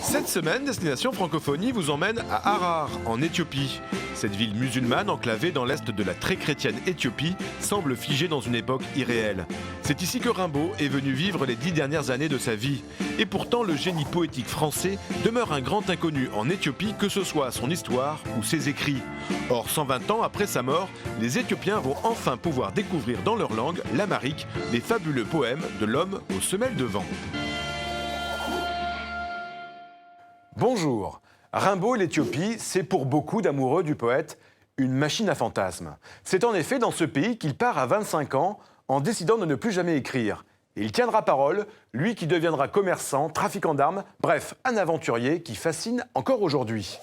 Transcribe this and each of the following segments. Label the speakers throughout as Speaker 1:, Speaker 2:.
Speaker 1: Cette semaine, Destination Francophonie vous emmène à Harar, en Éthiopie. Cette ville musulmane enclavée dans l'est de la très chrétienne Éthiopie semble figée dans une époque irréelle. C'est ici que Rimbaud est venu vivre les 10 dernières années de sa vie. Et pourtant, le génie poétique français demeure un grand inconnu en Éthiopie, que ce soit son histoire ou ses écrits. Or, 120 ans après sa mort, les Éthiopiens vont enfin pouvoir découvrir dans leur langue l'amharique, les fabuleux poèmes de l'homme aux semelles de vent. Bonjour. Rimbaud et l'Éthiopie, c'est pour beaucoup d'amoureux du poète une machine à fantasmes. C'est en effet dans ce pays qu'il part à 25 ans en décidant de ne plus jamais écrire. Et il tiendra parole, lui qui deviendra commerçant, trafiquant d'armes, bref, un aventurier qui fascine encore aujourd'hui.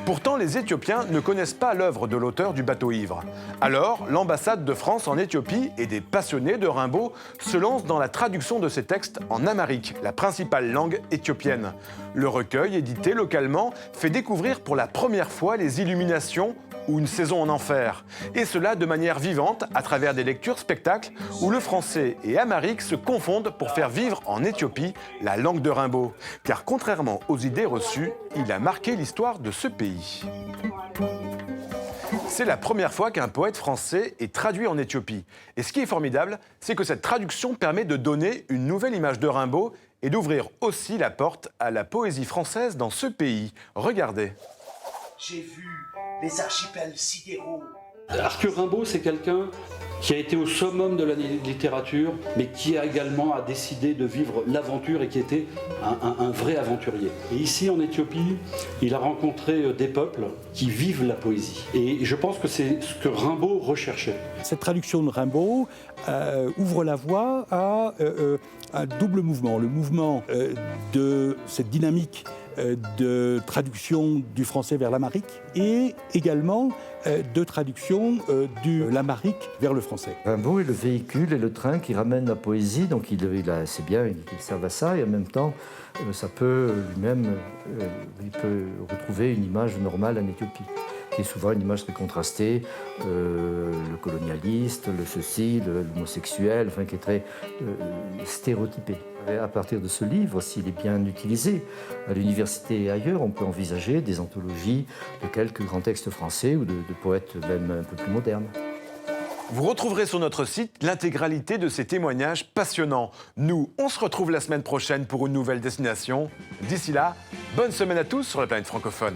Speaker 1: Pourtant, les Éthiopiens ne connaissent pas l'œuvre de l'auteur du bateau ivre. Alors, l'ambassade de France en Éthiopie et des passionnés de Rimbaud se lancent dans la traduction de ses textes en amharique, la principale langue éthiopienne. Le recueil, édité localement, fait découvrir pour la première fois les Illuminations ou une saison en enfer. Et cela de manière vivante, à travers des lectures-spectacles où le français et amharique se confondent pour faire vivre en Éthiopie la langue de Rimbaud. Car contrairement aux idées reçues, il a marqué l'histoire de ce pays. C'est la première fois qu'un poète français est traduit en Éthiopie. Et ce qui est formidable, c'est que cette traduction permet de donner une nouvelle image de Rimbaud et d'ouvrir aussi la porte à la poésie française dans ce pays. Regardez.
Speaker 2: J'ai vu les archipels sidéraux.
Speaker 3: Arthur Rimbaud, c'est quelqu'un qui a été au summum de la littérature, mais qui a également décidé de vivre l'aventure et qui était un vrai aventurier. Et ici, en Éthiopie, il a rencontré des peuples qui vivent la poésie. Et je pense que c'est ce que Rimbaud recherchait.
Speaker 4: Cette traduction de Rimbaud ouvre la voie à un double mouvement. Le mouvement de cette dynamique de traduction du français vers l'amharique et également de traduction de l'amharique vers le français.
Speaker 5: Rimbaud est le véhicule et le train qui ramène la poésie, donc c'est bien qu'il serve à ça, et en même temps, ça peut lui-même, il peut retrouver une image normale en Éthiopie, qui est souvent une image très contrastée, le colonialiste, le ceci, l'homosexuel, enfin qui est très stéréotypé. Et à partir de ce livre, s'il est bien utilisé à l'université et ailleurs, on peut envisager des anthologies de quelques grands textes français ou de poètes même un peu plus modernes.
Speaker 1: Vous retrouverez sur notre site l'intégralité de ces témoignages passionnants. Nous, on se retrouve la semaine prochaine pour une nouvelle destination. D'ici là, bonne semaine à tous sur la planète francophone.